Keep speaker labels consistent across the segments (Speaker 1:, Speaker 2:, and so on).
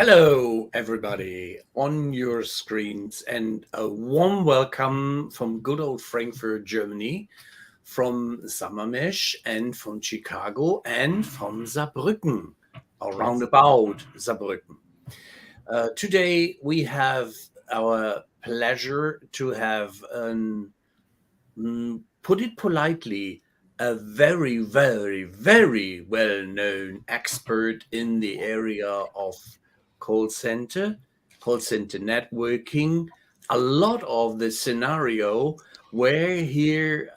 Speaker 1: Hello, everybody on your screens, and a warm welcome from good old Frankfurt, Germany, from Sammermesh, and from Chicago, and from Saarbrücken, around about Saarbrücken. Today, we have our pleasure to have, put it politely, a very, very, very well-known expert in the area of Callcenter networking, a lot of the scenario where here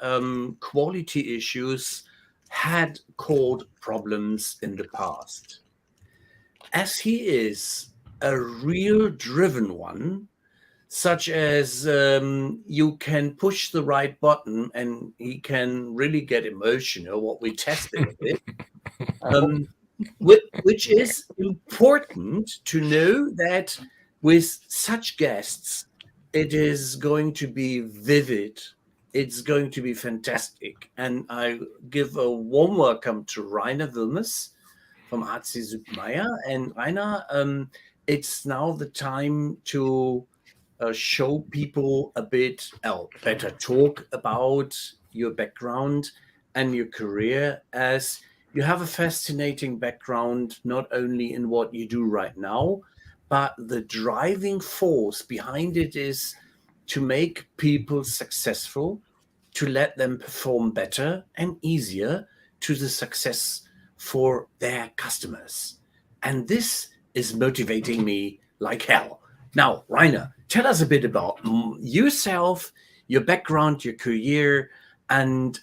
Speaker 1: quality issues had caused problems in the past. As he is a real driven one, such as you can push the right button and he can really get emotional, what we tested a bit, which is important to know that with such guests, it is going to be vivid. It's going to be fantastic. And I give a warm welcome to Rainer Wilmers from Süppmayer. And Rainer, it's now the time to show people a bit better talk about your background and your career, as you have a fascinating background, not only in what you do right now, but the driving force behind it is to make people successful, to let them perform better and easier to the success for their customers. And this is motivating me like hell. Now, Rainer, tell us a bit about yourself, your background, your career, and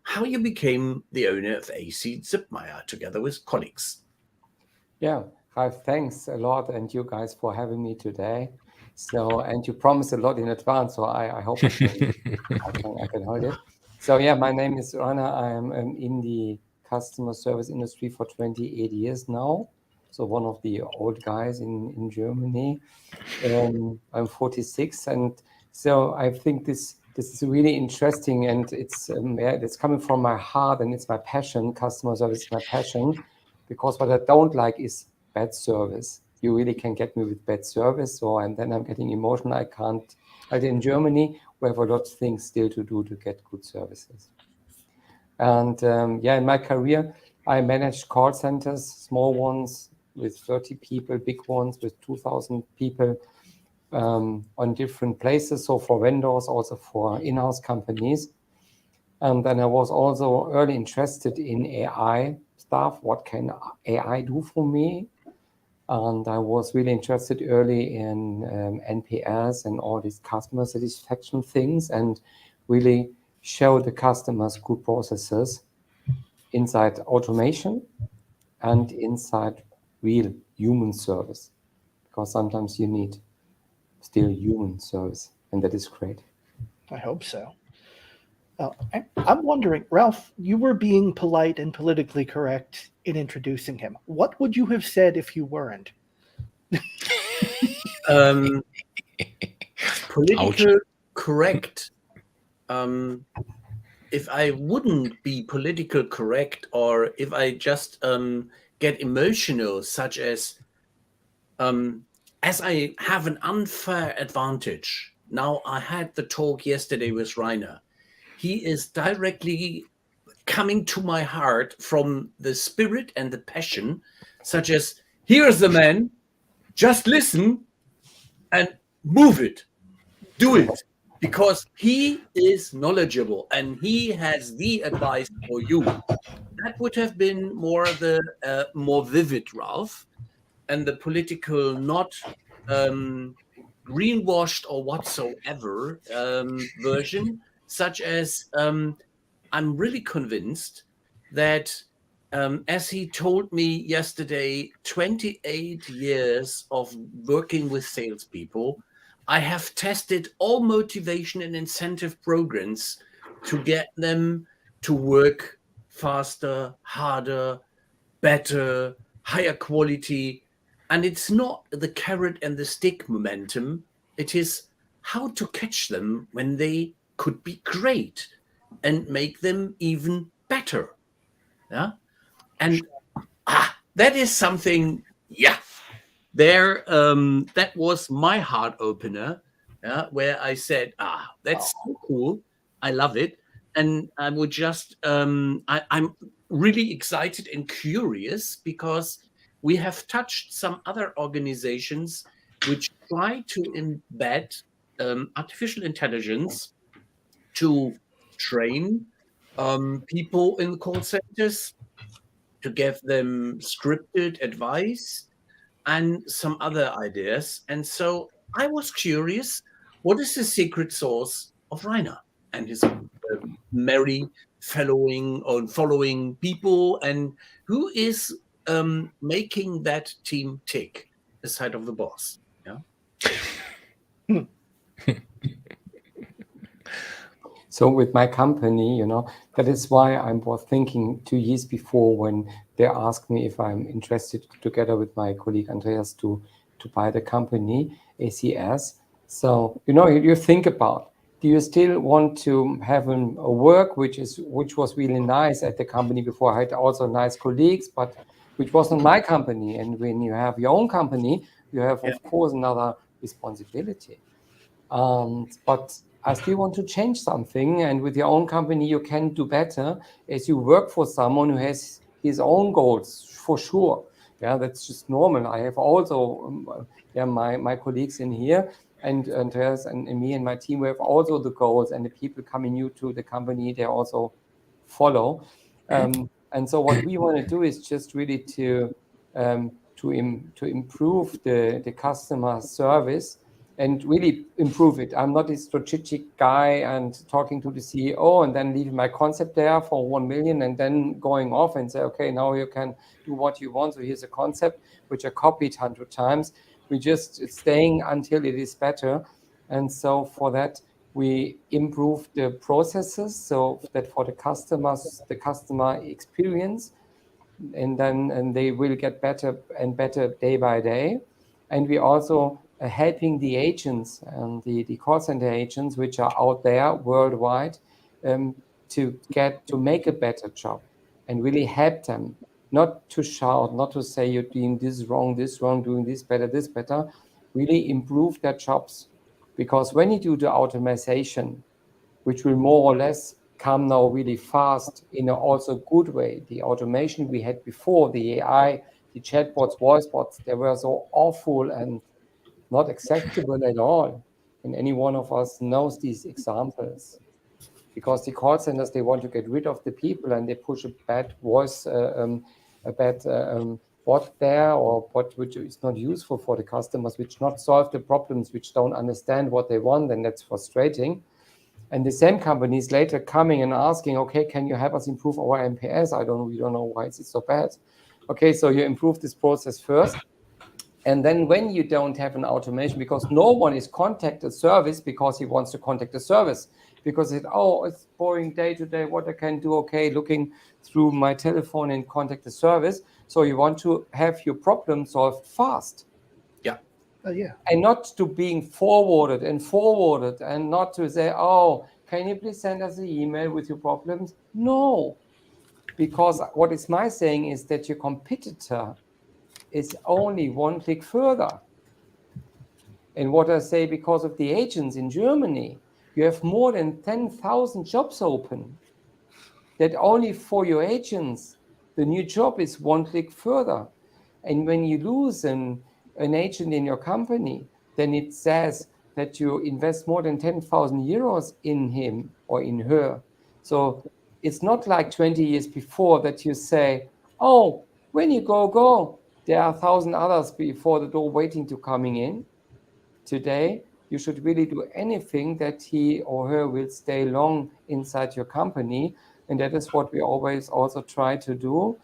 Speaker 1: how you became the owner of AC Süppmayer together with colleagues.
Speaker 2: Yeah, Ralph, thanks a lot, and you guys for having me today. So, and you promised a lot in advance, so I hope I can hold it. So, yeah, my name is Rainer. I am in the customer service industry for 28 years now. So one of the old guys in Germany. I'm 46, and so I think this is really interesting, and it's coming from my heart, and it's my passion. Customer service is my passion, because what I don't like is bad service. You really can get me with bad service, and then I'm getting emotional. I can't. Like in Germany, we have a lot of things still to do to get good services. And in my career, I managed call centers, small ones with 30 people, big ones with 2,000 people on different places. So for vendors, also for in-house companies. And then I was also early interested in AI stuff. What can AI do for me? And I was really interested early in NPS and all these customer satisfaction things, and really show the customers good processes inside automation and inside real human service, because sometimes you need still human service, and that is great.
Speaker 3: I hope so. I'm wondering, Ralph, you were being polite and politically correct in introducing him. What would you have said if you weren't?
Speaker 1: Political correct. If I wouldn't be political correct, or if I just get emotional, such as I have an unfair advantage. Now, I had the talk yesterday with Rainer. He is directly coming to my heart from the spirit and the passion, such as, here's the man, just listen and move it, do it, because he is knowledgeable and he has the advice for you. That would have been more vivid, Ralph, and the political not greenwashed or whatsoever version, such as I'm really convinced that, as he told me yesterday, 28 years of working with salespeople, I have tested all motivation and incentive programs to get them to work faster, harder, better, higher quality. And it's not the carrot and the stick momentum. It is how to catch them when they could be great and make them even better. Yeah. And that is something, there, that was my heart opener, where I said, that's so cool. I love it. And I would just, I'm really excited and curious because we have touched some other organizations which try to embed artificial intelligence to train people in call centers, to give them scripted advice and some other ideas. And so I was curious, what is the secret sauce of Rainer and his merry following people, and who is making that team tick aside of the boss? Yeah.
Speaker 2: So with my company, that is why I was thinking 2 years before when they asked me if I'm interested, together with my colleague Andreas, to buy the company ACS. So you think about, do you still want to have a work which was really nice at the company before? I had also nice colleagues, but which wasn't my company. And when you have your own company, you have of course another responsibility. But I still want to change something, and with your own company you can do better as you work for someone who has his own goals, for sure. Yeah, that's just normal. I have also my colleagues in here, and Andreas and me and my team, we have also the goals, and the people coming new to the company, they also follow. And so what we want to do is just really to improve the customer service and really improve it. I'm not a strategic guy and talking to the CEO and then leaving my concept there for 1 million and then going off and say, okay, now you can do what you want. So here's a concept which I copied 100 times. We're just staying until it is better. And so for that, we improve the processes so that for the customers, the customer experience, and they will get better and better day by day. And we also helping the agents and the call center agents, which are out there worldwide, to make a better job and really help them, not to shout, not to say you're doing this wrong, doing this better, really improve their jobs. Because when you do the automation, which will more or less come now really fast in a also good way. The automation we had before, the AI, the chatbots, voice bots, they were so awful and not acceptable at all. And any one of us knows these examples. Because the call centers, they want to get rid of the people and they push a bad voice, a bad bot there, or bot which is not useful for the customers, which not solve the problems, which don't understand what they want, and that's frustrating. And the same companies later coming and asking, okay, can you help us improve our NPS? We don't know why it's so bad. Okay, so you improve this process first. And then when you don't have an automation, because no one is contact a service because he wants to contact the service, because it's boring day to day, what I can do, okay, looking through my telephone and contact the service. So you want to have your problem solved fast. And not to being forwarded and not to say, can you please send us an email with your problems? No, because what is my saying is that your competitor is only one click further. And what I say, because of the agents in Germany, you have more than 10,000 jobs open. That only for your agents, the new job is one click further. And when you lose an agent in your company, then it says that you invest more than 10,000 euros in him or in her. So it's not like 20 years before that you say, when you go, there are 1,000 others before the door waiting to coming in. Today, you should really do anything that he or her will stay long inside your company. And that is what we always also try to do,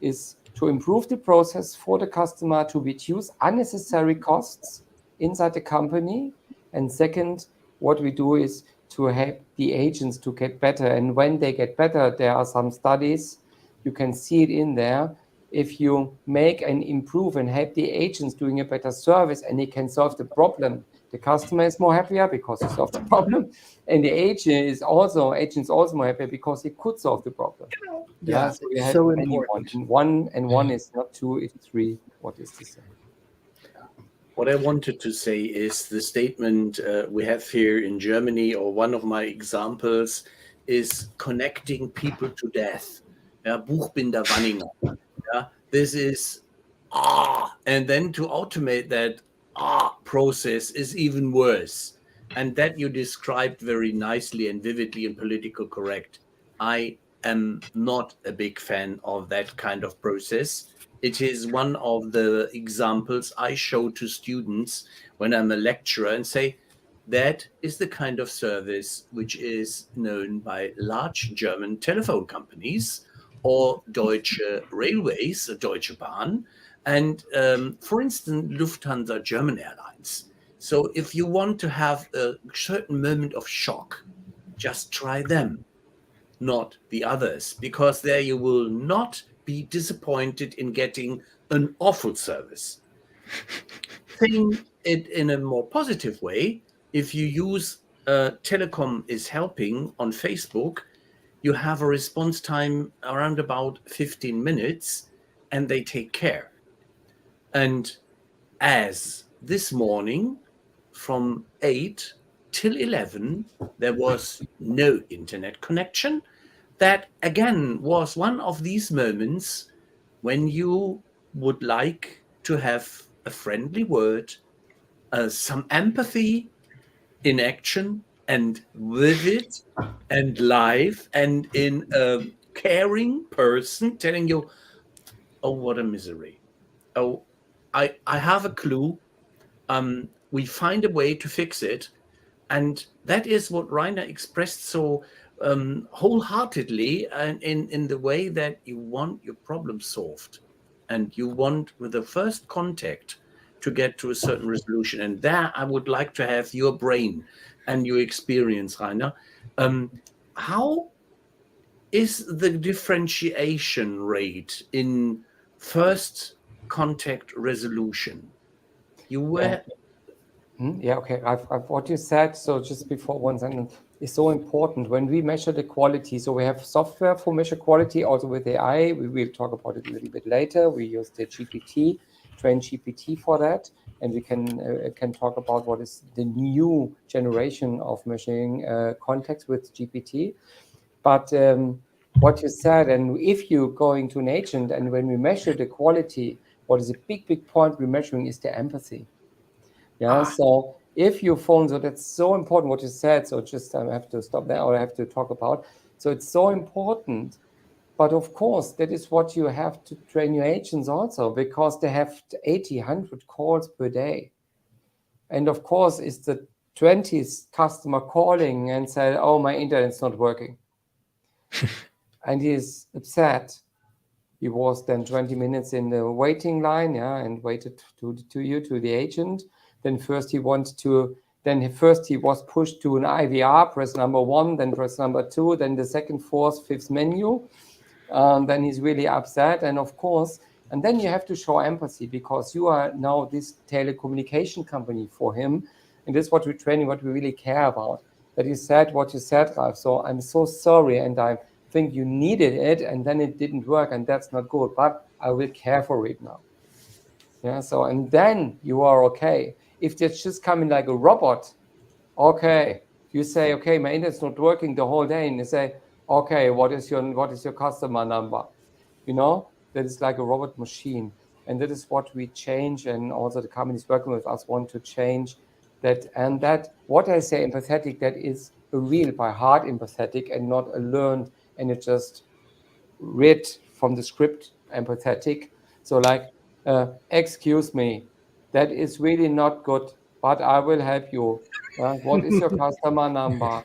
Speaker 2: is to improve the process for the customer, to reduce unnecessary costs inside the company. And second, what we do is to help the agents to get better. And when they get better, there are some studies, you can see it in there. If you make and improve and help the agents doing a better service and they can solve the problem, the customer is more happier because he solved the problem. And the agent is also more happier because he could solve the problem.
Speaker 3: Yeah,
Speaker 2: so you have
Speaker 3: so
Speaker 2: important. One is not two, it's three. What is to say?
Speaker 1: what I wanted to say is the statement we have here in Germany, or one of my examples, is connecting people to death. Yeah, Buchbinder Wanninger. Yeah, this is and then to automate that process is even worse. And that you described very nicely and vividly and politically correct. I am not a big fan of that kind of process. It is one of the examples I show to students when I'm a lecturer and say, that is the kind of service which is known by large German telephone companies or Deutsche Railways, Deutsche Bahn, and for instance, Lufthansa German Airlines. So if you want to have a certain moment of shock, just try them, not the others, because there you will not be disappointed in getting an awful service. Think it in a more positive way. If you use Telecom is helping on Facebook, you have a response time around about 15 minutes and they take care. And as this morning from 8 till 11, there was no internet connection. That again was one of these moments when you would like to have a friendly word, some empathy in action and vivid and live and in a caring person telling you, oh, what a misery. Oh, I have a clue. We find a way to fix it. And that is what Rainer expressed so wholeheartedly and in the way that you want your problem solved. And you want, with the first contact, to get to a certain resolution. And there I would like to have your brain and your experience, Rainer. How is the differentiation rate in first contact resolution? You were...
Speaker 2: Yeah, okay. I've what you said, so just before one sentence, is so important. When we measure the quality, so we have software for measure quality, also with AI. We will talk about it a little bit later. We use the GPT, train GPT for that, and we can talk about what is the new generation of measuring context with GPT. But what you said, and if you go into an agent, and when we measure the quality, what is a big point we're measuring is the empathy. Yeah, so if you phone, so that's so important what you said. So just I have to stop there, or I have to talk about. So it's so important. But of course, that is what you have to train your agents also, because they have 80, 100 calls per day. And of course, it's the 20th customer calling and say, oh, my internet's not working. And he's upset. He was then 20 minutes in the waiting line, and waited to the agent. Then first he was pushed to an IVR, press number 1, then press number 2, then the second, fourth, fifth menu. Then he's really upset. And of course, and then you have to show empathy, because you are now this telecommunication company for him. And this is what we're training, what we really care about. That you said what you said, Ralph. So I'm so sorry, and I think you needed it, and then it didn't work, and that's not good. But I will care for it now. Yeah. So, and then you are okay. If it's just coming like a robot, okay, you say, okay, my internet's not working the whole day, and you say, okay, what is your customer number? You know, that is like a robot machine, and that is what we change, and also the companies working with us want to change that. And that, what I say empathetic, that is a real by heart empathetic, and not a learned, and it just read from the script empathetic. So like, excuse me, that is really not good, but I will help you. What is your customer number?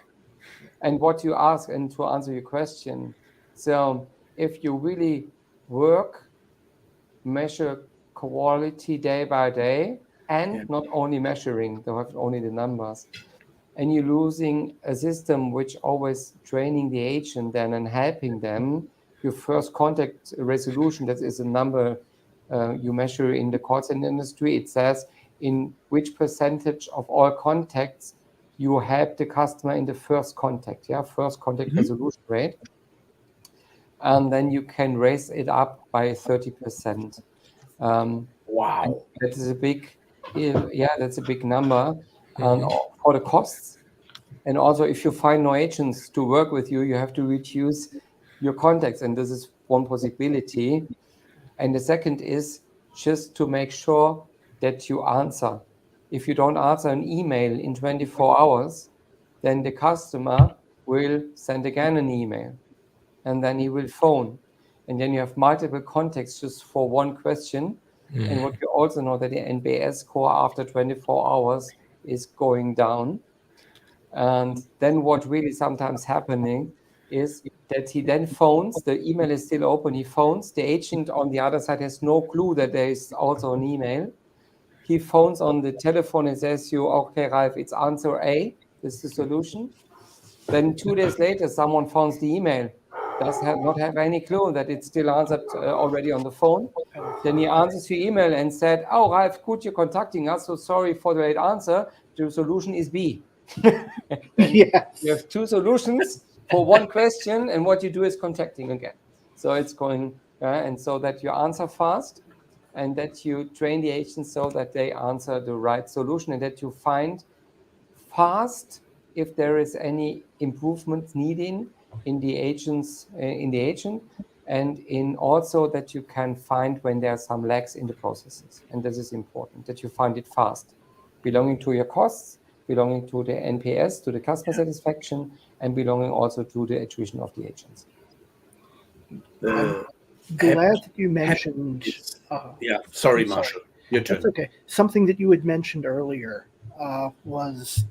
Speaker 2: And what you ask, and to answer your question. So if you really work, measure quality day by day, and not only measuring, don't have only the numbers, and you're losing a system which always training the agent then and helping them, your first contact resolution, that is a number you measure in the call center industry. It says in which percentage of all contacts you help the customer in the first contact, first contact resolution rate. And then you can raise it up by 30%.
Speaker 1: Wow.
Speaker 2: That is a big that's a big number for the costs. And also, if you find no agents to work with you, you have to reduce your contacts. And this is one possibility. And the second is just to make sure that you answer. If you don't answer an email in 24 hours, then the customer will send again an email. And then he will phone. And then you have multiple contacts just for one question. And what you also know that the NPS score after 24 hours is going down. And then what really sometimes happening is that he then phones, the email is still open, he phones, the agent on the other side has no clue that there is also an email. He phones on the telephone and says you, okay, Ralph, it's answer A, this is the solution. Then 2 days later, someone phones the email, does not have any clue that it's still answered already on the phone. Then he answers your email and said, oh, Ralph, good, you're contacting us, so sorry for the late answer, the solution is B.
Speaker 3: Yes.
Speaker 2: You have two solutions for one question, and what you do is contacting again. So it's going, and so that you answer fast, and that you train the agents so that they answer the right solution, and that you find fast if there is any improvement needed in the agents, and in also that you can find when there are some lags in the processes. And this is important, that you find it fast, belonging to your costs, belonging to the NPS, to the customer satisfaction, and belonging also to the attrition of the agents.
Speaker 3: Glad that you mentioned.
Speaker 1: Sorry, Marshall. Your turn.
Speaker 3: That's okay. Something that you had mentioned earlier was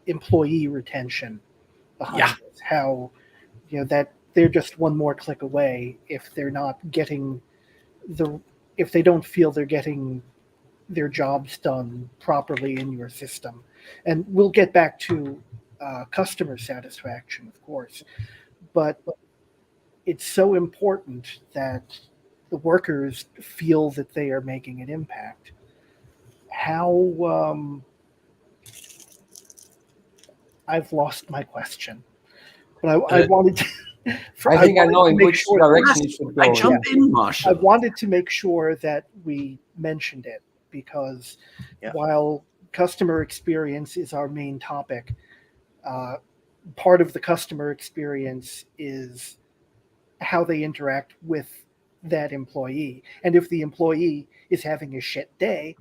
Speaker 3: employee retention behind this. How that they're just one more click away if they're not getting if they don't feel they're getting their jobs done properly in your system. And we'll get back to customer satisfaction, of course, but it's so important that the workers feel that they are making an impact. How I've lost my question, but I wanted to.
Speaker 2: I think I know in which direction you should go.
Speaker 1: I jump in, Marshall.
Speaker 3: I wanted to make sure that we mentioned it because while customer experience is our main topic, part of the customer experience is how they interact with that employee. And if the employee is having a shit day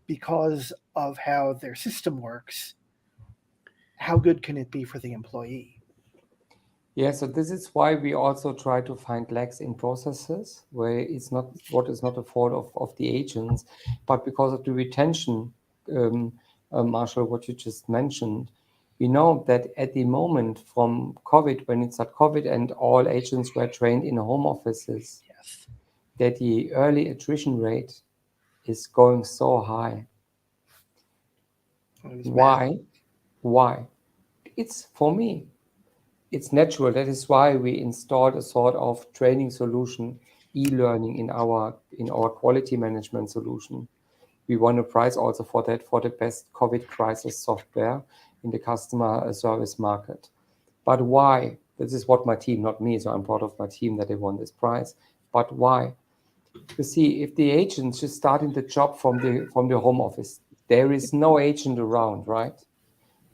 Speaker 3: because of how their system works, how good can it be for the employee?
Speaker 2: Yeah, so this is why we also try to find lags in processes where it's not what is not a fault of the agents, but because of the retention, Marshall, what you just mentioned. We know that at the moment from COVID, when it started COVID and all agents were trained in home offices, that the early attrition rate is going so high. Why? It's, for me, it's natural. That is why we installed a sort of training solution, e-learning in our quality management solution. We won a prize also for that, for the best COVID crisis software in the customer service market. But why? This is what my team, not me, so I'm proud of my team that they won this prize. But why? You see, if the agent's just starting the job from the home office, there is no agent around, right?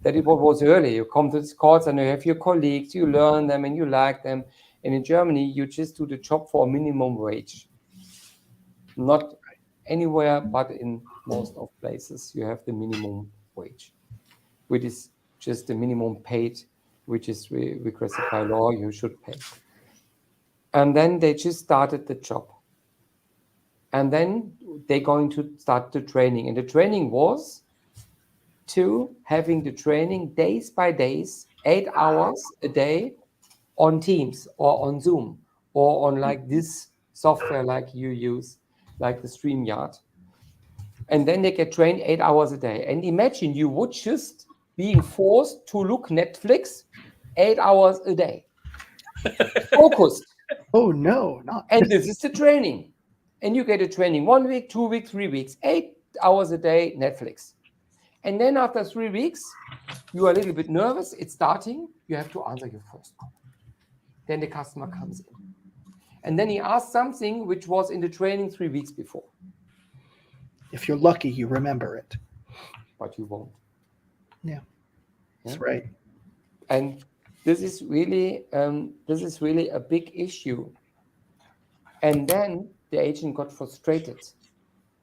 Speaker 2: That is what was earlier. You come to this calls and you have your colleagues, you learn them and you like them. And in Germany, you just do the job for a minimum wage. Not anywhere, but in most of places, you have the minimum wage, which is just the minimum paid, which is requested by law, you should pay. And then they just started the job. And then they're going to start the training. And the training was to having the training days by days, 8 hours a day on Teams or on Zoom or on like this software like you use, like the StreamYard. And then they get trained 8 hours a day. And imagine you would just being forced to look Netflix 8 hours a day. Focused.
Speaker 3: Oh, no, not.
Speaker 2: And this is the training. And you get a training 1 week, 2 weeks, 3 weeks, 8 hours a day, Netflix. And then after 3 weeks, you are a little bit nervous. It's starting. You have to answer your first call. Then the customer comes in. And then he asks something which was in the training 3 weeks before.
Speaker 3: If you're lucky, you remember it.
Speaker 2: But you won't.
Speaker 3: That's right.
Speaker 2: And this is really a big issue. And then the agent got frustrated.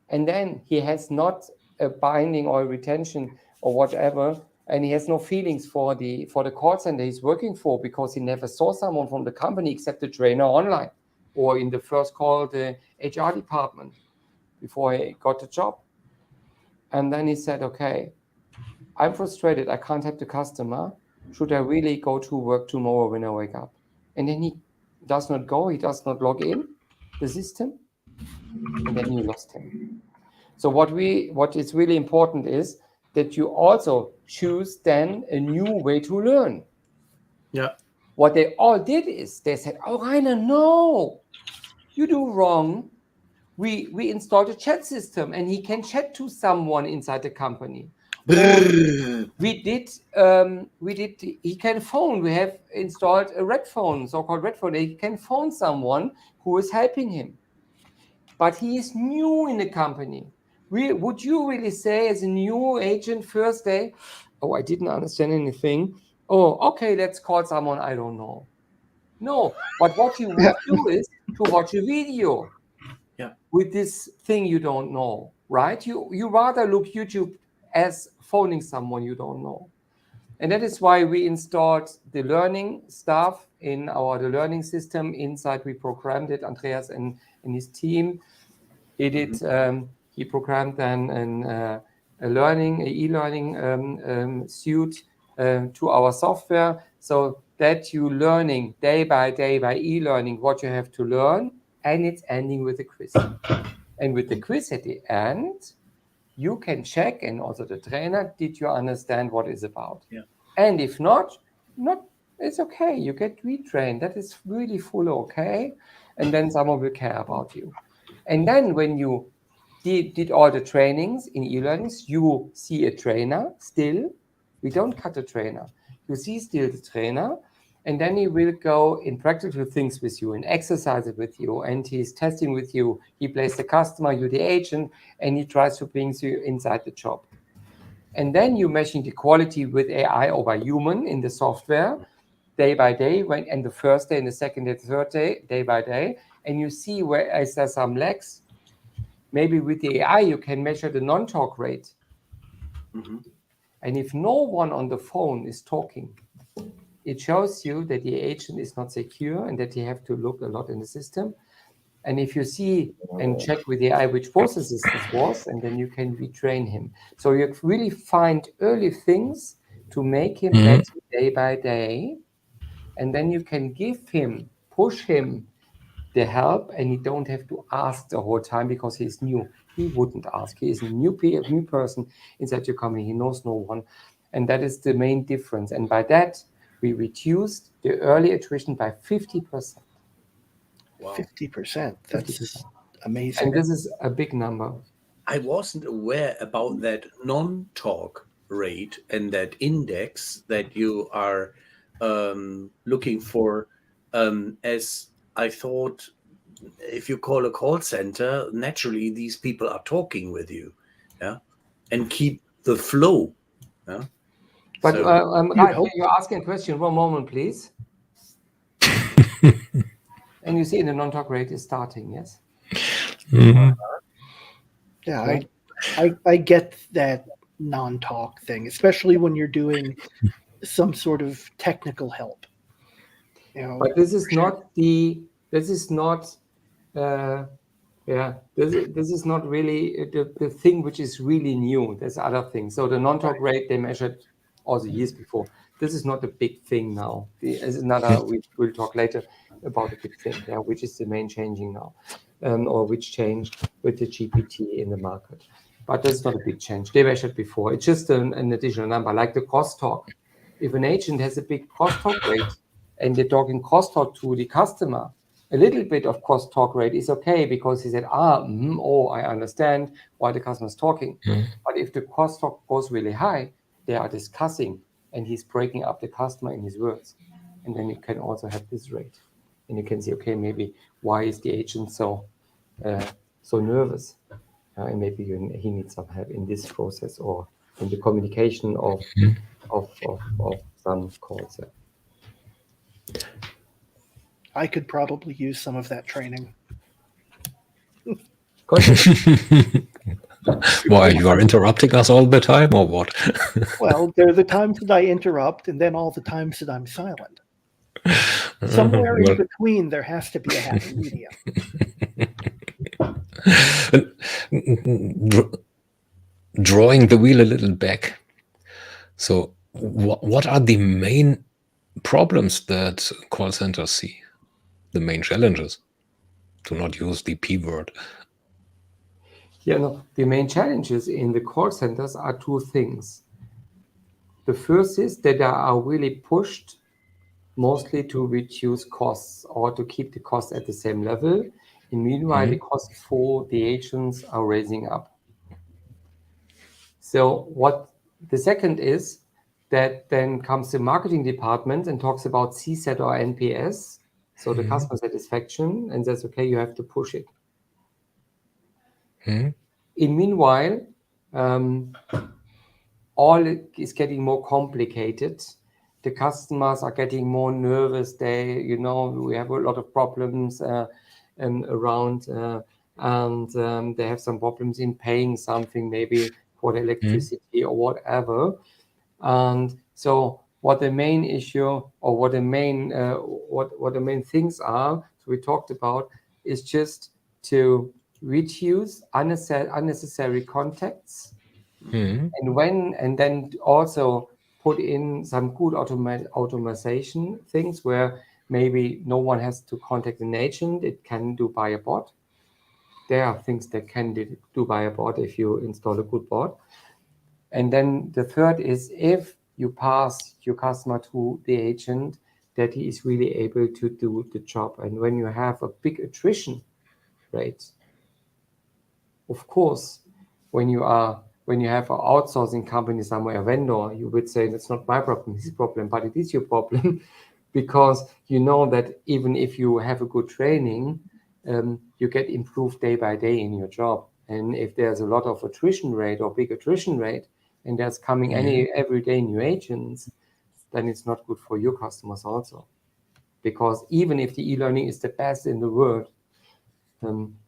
Speaker 2: And then he has not a binding or retention or whatever, and he has no feelings for the call center he's working for, because he never saw someone from the company except the trainer online or in the first call the HR department before he got the job. And then he said, okay, I'm frustrated. I can't help the customer. Should I really go to work tomorrow when I wake up? And then he does not go. He does not log in the system. And then you lost him. So what is really important is that you also choose then a new way to learn.
Speaker 1: Yeah.
Speaker 2: What they all did is they said, oh, Rainer, no, you do wrong. We installed a chat system and he can chat to someone inside the company. He can phone. We have installed a red phone, so-called red phone. He can phone someone who is helping him. But he is new in the company. Would you really say as a new agent first day, oh, I didn't understand anything. Oh, okay, let's call someone I don't know. No, but what you would do is to watch a video with this thing you don't know, right? You rather look YouTube as phoning someone you don't know. And that is why we installed the learning stuff in the learning system inside. We programmed it, Andreas and his team. He programmed then an e-learning suite to our software, so that you learning day by day by e-learning what you have to learn, and it's ending with a quiz. And with the quiz at the end, you can check, and also the trainer, did you understand what it's about? Yeah. And if not, it's okay. You get retrained. That is really fully okay. And then someone will care about you. And then when you did all the trainings in e-learnings, you see a trainer still. We don't cut a trainer. You see still the trainer, and then he will go in practical things with you and exercise it with you, and he's testing with you. He plays the customer, you the agent, and he tries to bring you inside the job. And then you measuring the quality with AI over human in the software day by day, and the first day and the second day, the third day by day, and you see where is there some lags. Maybe with the AI, you can measure the non-talk rate. Mm-hmm. And if no one on the phone is talking, it shows you that the agent is not secure and that you have to look a lot in the system. And if you see and check with the AI which processes this was, and then you can retrain him. So you really find early things to make him better day by day. And then you can push him the help, and you don't have to ask the whole time because he's new. He wouldn't ask. He is a new person inside your company. He knows no one. And that is the main difference. And by that, we reduced the early attrition by 50%.
Speaker 3: Wow. 50%. That's 50%. Amazing.
Speaker 2: And this is a big number.
Speaker 1: I wasn't aware about that non-talk rate and that index that you are looking for, as I thought if you call a call center, naturally these people are talking with you, and keep the flow. Yeah.
Speaker 2: But you're asking a question. One moment, please. And you see the non-talk rate is starting, yes?
Speaker 3: Mm-hmm. Yeah, I get that non-talk thing, especially when you're doing some sort of technical help.
Speaker 2: But this is not really the thing which is really new. There's other things. So the non-talk rate they measured also years before. This is not a big thing now. There's another. We'll talk later about a big thing, which is the main changing now, or which changed with the GPT in the market. But that's not a big change. They measured before. It's just an additional number, like the crosstalk. If an agent has a big crosstalk rate and they're talking crosstalk to the customer, a little bit of crosstalk rate is okay because he said, I understand why the customer is talking. But if the crosstalk goes really high, they are discussing and he's breaking up the customer in his words. And then you can also have this rate. And you can see, okay, maybe why is the agent so nervous? and maybe he needs some help in this process or in the communication of some calls.
Speaker 3: I could probably use some of that training.
Speaker 4: Why, you are interrupting us all the time, or what?
Speaker 3: Well, there are the times that I interrupt, and then all the times that I'm silent. Somewhere in between, there has to be a happy medium.
Speaker 4: Drawing the wheel a little back. So, what are the main problems that call centers see? The main challenges? To not use the P word.
Speaker 2: Yeah, no, the main challenges in the call centers are two things. The first is that they are really pushed mostly to reduce costs or to keep the costs at the same level. And meanwhile, the costs for the agents are raising up. So what the second is that then comes the marketing department and talks about CSAT or NPS, so the customer satisfaction, and says, okay, you have to push it. In meanwhile, all is getting more complicated. The customers are getting more nervous. We have a lot of problems around, and they have some problems in paying something, maybe for the electricity or whatever. And so, what the main issue or what the main things are, so we talked about, is just to reduce unnecessary contacts, and then also put in some good automation things where maybe no one has to contact an agent. It can do by a bot. There are things that can do by a bot if you install a good bot. And then the third is if you pass your customer to the agent, that he is really able to do the job. And when you have a big attrition rate, of course, when you have an outsourcing company somewhere, a vendor, you would say that's not my problem, it's his problem, but it is your problem because you know that even if you have a good training, you get improved day by day in your job. And if there's a lot of attrition rate or big attrition rate, and there's coming every day new agents, then it's not good for your customers also. Because even if the e-learning is the best in the world,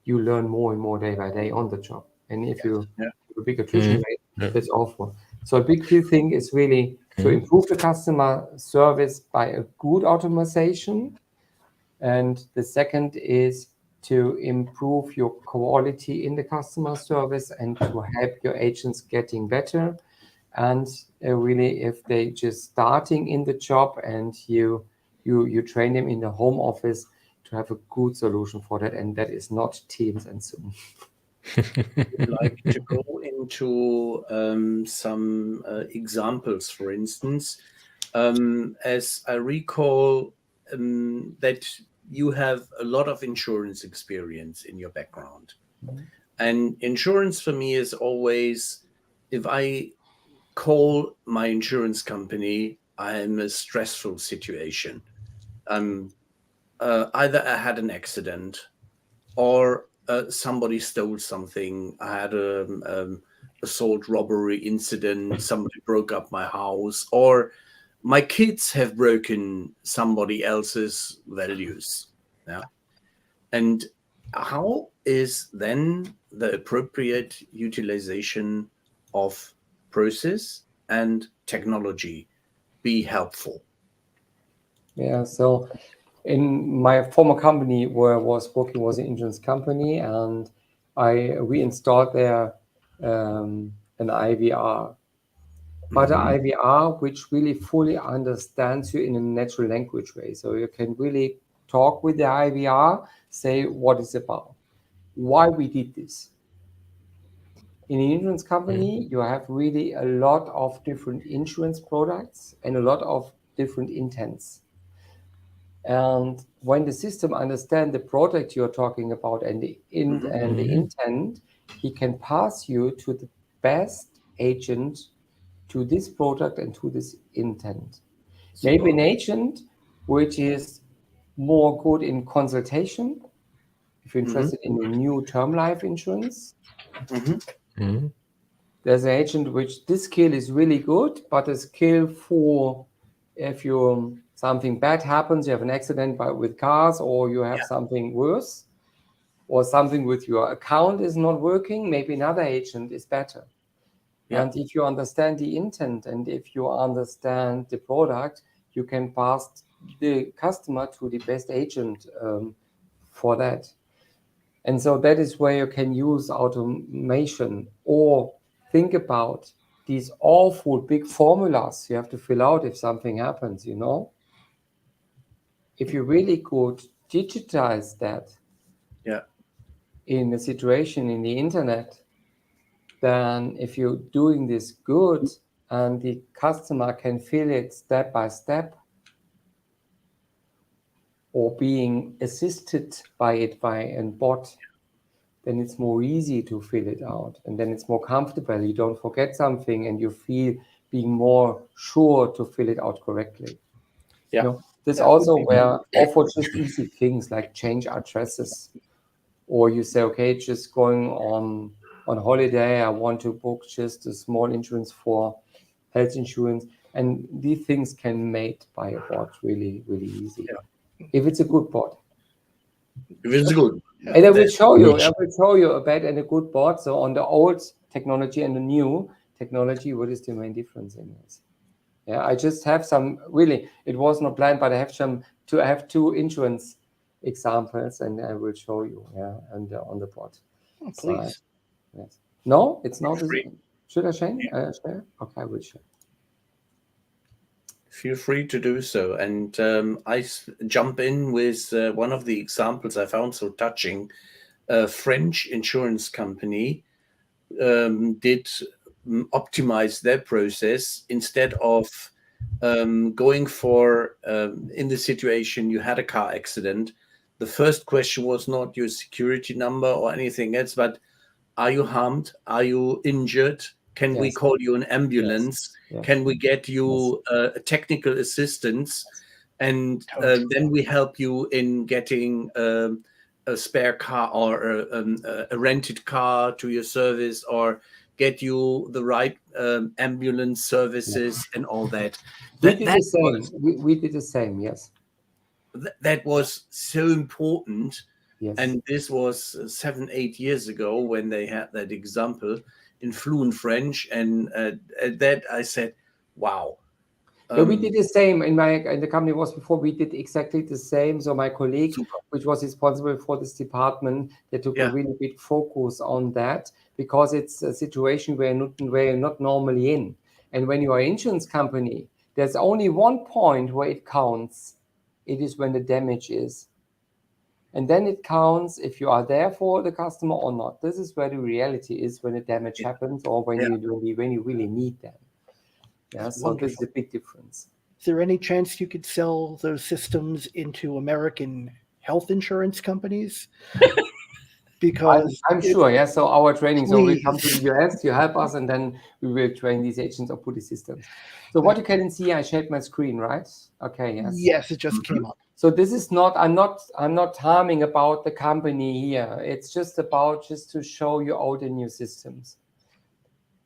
Speaker 2: you learn more and more day by day on the job. And if you have a big attrition rate, that's awful. So a big key thing is really to improve the customer service by a good automation. And the second is to improve your quality in the customer service and to help your agents getting better. And really, if they just starting in the job and you train them in the home office, to have a good solution for that, and that is not Teams and Zoom.
Speaker 1: I'd like to go into some examples, for instance. As I recall that you have a lot of insurance experience in your background. And insurance for me is always, if I call my insurance company, I'm a stressful situation. Either I had an accident or somebody stole something. I had an assault robbery incident. Somebody broke up my house, or my kids have broken somebody else's values. Yeah. And how is then the appropriate utilization of process and technology be helpful?
Speaker 2: Yeah, so in my former company where I was working was an insurance company, and we installed there an IVR. But an IVR which really fully understands you in a natural language way. So you can really talk with the IVR, say what it's about, why we did this. In an insurance company, you have really a lot of different insurance products and a lot of different intents. And when the system understands the product you're talking about and the intent, he can pass you to the best agent to this product and to this intent. Maybe an agent which is more good in consultation, if you're interested in a new term life insurance,
Speaker 4: Mhm.
Speaker 2: there's an agent which this skill is really good, but a skill for if something bad happens, you have an accident with cars, or you have something worse, or something with your account is not working, maybe another agent is better.
Speaker 1: Yeah.
Speaker 2: And if you understand the intent and if you understand the product, you can pass the customer to the best agent for that. And so that is where you can use automation or think about these awful big formulas you have to fill out if something happens, you know? If you really could digitize that in a situation in the internet, then if you're doing this good and the customer can fill it step by step or being assisted by a bot, then it's more easy to fill it out. And then it's more comfortable. You don't forget something and you feel being more sure to fill it out correctly.
Speaker 1: Yeah.
Speaker 2: You know, there's also where offer just easy things like change addresses, or you say, okay, just going on holiday, I want to book just a small insurance for health insurance. And these things can be made by a bot really, really easy.
Speaker 1: Yeah.
Speaker 2: If it's a good bot.
Speaker 1: If it's good.
Speaker 2: And I will show you a bad and a good bot. So on the old technology and the new technology, what is the main difference in this? Yeah, I just have some, really, it was not planned, but I have two insurance examples and I will show you, and on the bot.
Speaker 3: Please.
Speaker 2: Yes. No, it's not.
Speaker 1: Free.
Speaker 2: Should I share? Okay, I will share.
Speaker 1: Feel free to do so. And I jump in with one of the examples I found so touching. A French insurance company did optimize their process. Instead of going for, in the situation you had a car accident, the first question was not your security number or anything else, but are you harmed? Are you injured? Can we call you an ambulance?
Speaker 2: Yes.
Speaker 1: Can we get you technical assistance? And then we help you in getting a spare car or a rented car to your service, or get you the right ambulance services and all that.
Speaker 2: We did the same, yes.
Speaker 1: That was so important.
Speaker 2: Yes.
Speaker 1: And this was 7-8 years ago when they had that example in fluent French. And that I said, wow.
Speaker 2: We did the same in the company was before. We did exactly the same. So my colleague, which was responsible for this department, they took a really big focus on that, because it's a situation where you're not normally in. And when you are an insurance company, there's only one point where it counts. It is when the damage is. And then it counts if you are there for the customer or not. This is where the reality is when the damage happens, or when you really need them. Yeah, so
Speaker 3: Wonderful.
Speaker 2: this is a big difference.
Speaker 3: Is there any chance you could sell those systems into American health insurance companies? Because
Speaker 2: I'm sure, yeah. So our training, so we
Speaker 3: Please.
Speaker 2: come to the US, you help us, and then we will train these agents or put the systems. So what you can see, I shared my screen, right? Okay, yes.
Speaker 3: Yes, it just came up.
Speaker 2: So this is not, I'm not harming about the company here. It's just about to show you all the new systems.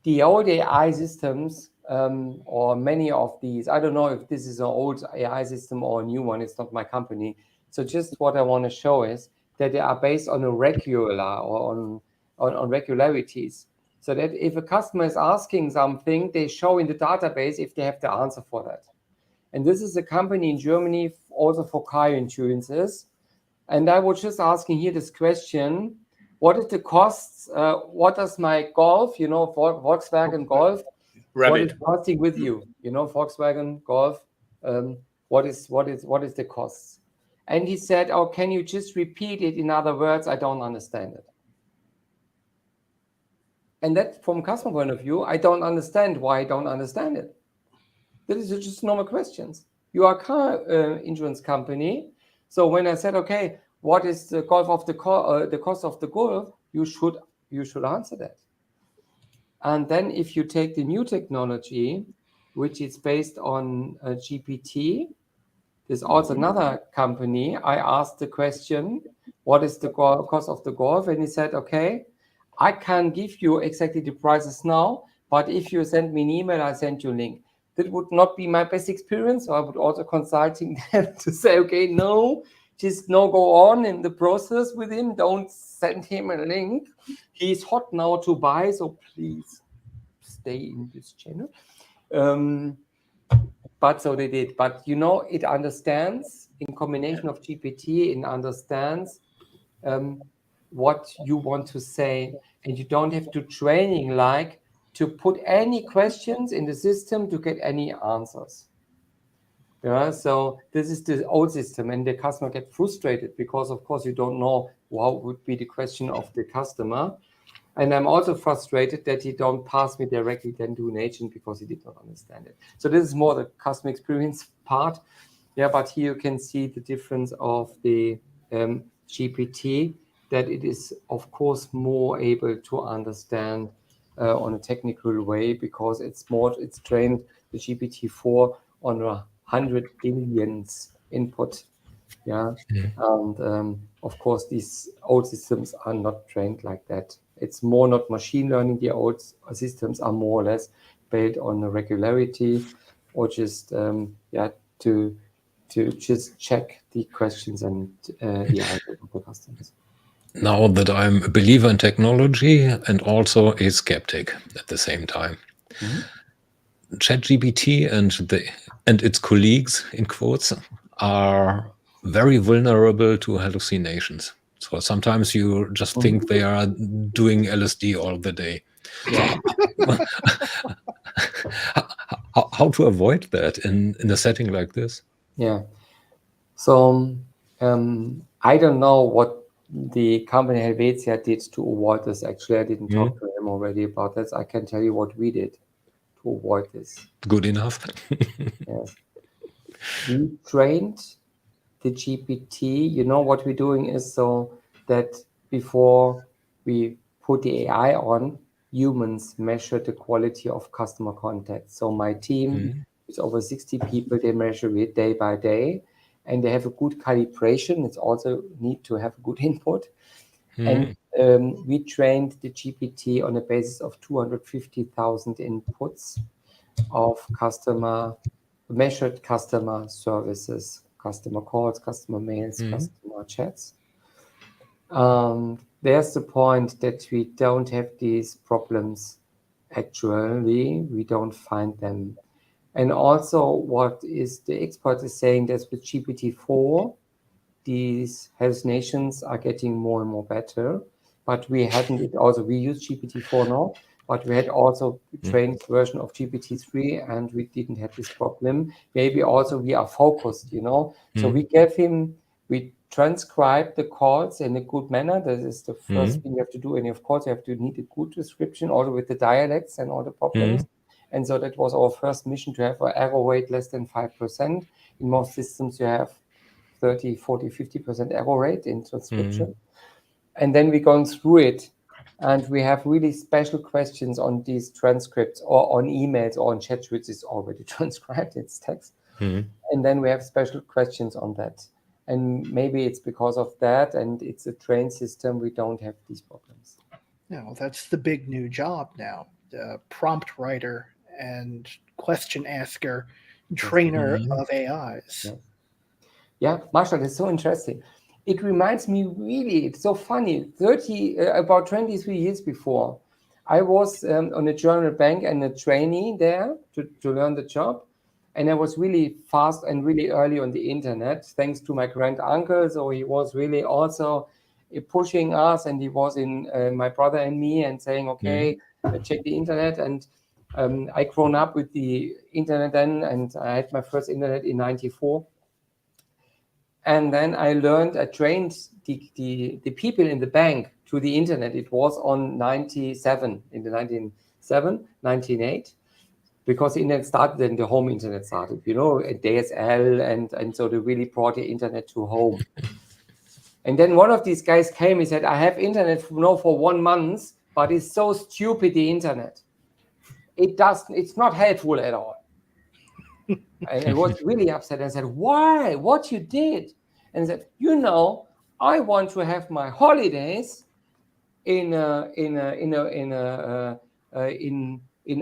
Speaker 2: The old AI systems, or many of these, I don't know if this is an old AI system or a new one, it's not my company. So just what I want to show is that they are based on a regular or on regularities. So that if a customer is asking something, they show in the database if they have the answer for that. And this is a company in Germany also for car insurances. And I was just asking here this question: what is the costs? What does my Golf, Volkswagen Golf, what is costing with you? Volkswagen Golf, what is the costs? And he said, oh, can you just repeat it? In other words, I don't understand it. And that, from customer point of view, I don't understand why I don't understand it. That is just normal questions. You are a car insurance company. So when I said, okay, what is the cost of the cost of the Golf? You should answer that. And then if you take the new technology, which is based on GPT, there's also another company. I asked the question, what is the cost of the golf? And he said, okay, I can't give you exactly the prices now, but if you send me an email, I'll send you a link. That would not be my best experience. So I would also consulting them to say, okay, no, just no go on in the process with him. Don't send him a link. He's hot now to buy, so please stay in this channel. But so they did. But it understands in combination of GPT, it understands what you want to say, and you don't have to training like to put any questions in the system to get any answers. Yeah, so this is the old system, and the customer get frustrated because, of course, you don't know what would be the question of the customer. And I'm also frustrated that he don't pass me directly then to an agent because he did not understand it. So this is more the customer experience part. Yeah, but here you can see the difference of the GPT, that it is, of course, more able to understand on a technical way because it's trained the GPT-4 on 100 billions input. Yeah, and of course, these old systems are not trained like that. It's more not machine learning. The old systems are more or less built on a regularity, or just to just check the questions and the answers of the customers.
Speaker 4: Now that I'm a believer in technology and also a skeptic at the same time, ChatGPT and its colleagues, in quotes, are very vulnerable to hallucinations. So sometimes you just think they are doing LSD all the day.
Speaker 2: Yeah.
Speaker 4: How to avoid that in a setting like this?
Speaker 2: Yeah. So I don't know what the company Helvetia did to avoid this. Actually, I didn't talk to them already about this. I can tell you what we did to avoid this.
Speaker 4: Good enough.
Speaker 2: Yes. We trained the GPT. What we're doing is so that before we put the AI on, humans measure the quality of customer contact. So my team is over 60 people. They measure it day by day, and they have a good calibration. It's also need to have good input. And we trained the GPT on a basis of 250,000 inputs of measured customer services, customer calls, customer mails, customer chats. There's the point that we don't have these problems. Actually, we don't find them. And also what is the expert is saying that with GPT-4, these hallucinations are getting more and more better. But we use GPT-4 now, but we had also trained version of GPT-3 and we didn't have this problem. Maybe also we are focused, So we transcribe the calls in a good manner. That is the first thing you have to do. And of course, you have to need a good description, also with the dialects and all the problems. And so that was our first mission, to have an error rate less than 5%. In most systems, you have 30, 40, 50% error rate in transcription. And then we're going through it. And we have really special questions on these transcripts or on emails or on chats, which is already transcribed, it's text. And then we have special questions on that. And maybe it's because of that, and it's a trained system, we don't have these problems.
Speaker 3: No, that's the big new job now. The prompt writer and question asker, trainer of AIs.
Speaker 2: Yeah, Marshall, it's so interesting. It reminds me really, it's so funny, about 23 years before, I was on a German bank and a trainee there to learn the job. And I was really fast and really early on the internet, thanks to my grand uncle. So he was really also pushing us, and he was in my brother and me and saying, okay, check the internet. And I grown up with the internet then, and I had my first internet in 94. And then I trained the people in the bank to the internet. It was on 97, in the 1998. Because the internet started, then the home internet started, DSL, and so they really brought the internet to home. And then one of these guys came, he said, I have internet for 1 month, but it's so stupid, the internet. It's not helpful at all. And I was really upset and said, why? What you did? And he said, I want to have my holidays in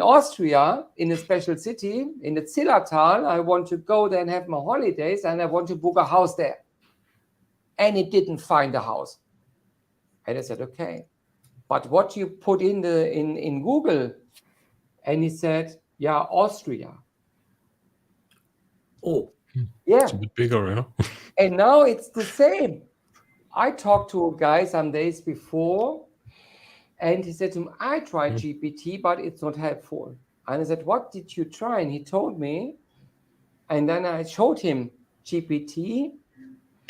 Speaker 2: Austria, in a special city, in the Zillertal. I want to go there and have my holidays, and I want to book a house there. And it didn't find a house. And I said, okay, but what you put in Google? And he said, yeah, Austria.
Speaker 1: Oh,
Speaker 2: yeah,
Speaker 4: It's a bit bigger, yeah.
Speaker 2: And now it's the same. I talked to a guy some days before, and he said to me, I tried GPT, but it's not helpful. And I said, what did you try? And he told me, and then I showed him GPT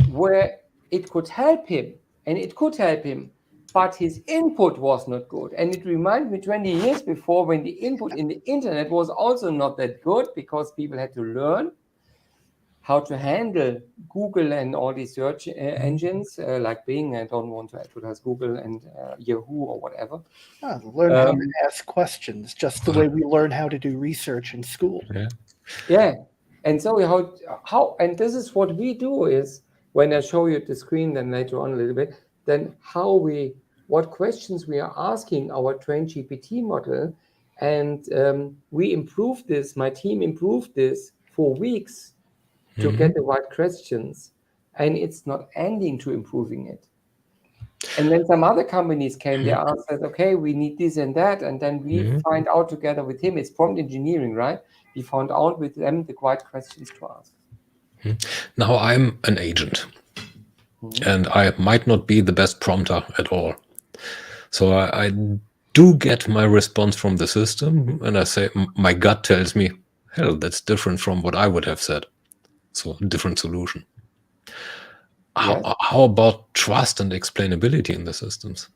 Speaker 2: where it could help him, and it could help him, but his input was not good. And it reminded me 20 years before, when the input in the internet was also not that good, because people had to learn how to handle Google and all these search engines like Bing. I don't want to advertise Google and Yahoo or whatever.
Speaker 3: Learn how to ask questions, just the way we learn how to do research in school.
Speaker 2: Yeah. And so how and this is what we do is, when I show you the screen then later on a little bit, then what questions we are asking our trained GPT model. And we improved this, my team improved this for weeks to get the right questions, and it's not ending to improving it. And then some other companies came, they asked us, okay, we need this and that, and then we find out together with him, it's prompt engineering, right? We found out with them the right questions to ask.
Speaker 4: Now I'm an agent, and I might not be the best prompter at all. So I do get my response from the system, and I say, my gut tells me, hell, that's different from what I would have said. So different solution. How about trust and explainability in the systems?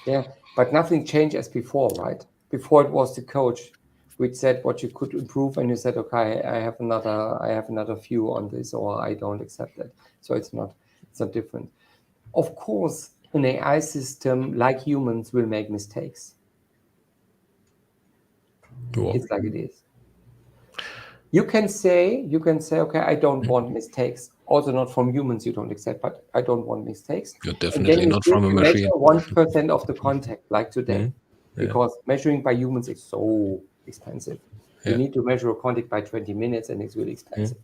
Speaker 2: Yeah, but nothing changed as before, right? Before it was the coach which said what you could improve, and you said, okay, I have another view on this, or I don't accept that. So it's not different. Of course, an AI system, like humans, will make mistakes.
Speaker 4: Cool.
Speaker 2: It's like it is. You can say, okay, I don't want mistakes. Also, not from humans, you don't accept, but I don't want mistakes.
Speaker 4: You're definitely not from a machine.
Speaker 2: Measure 1% of the contact, like today, because measuring by humans is so expensive. You need to measure a contact by 20 minutes, and it's really expensive.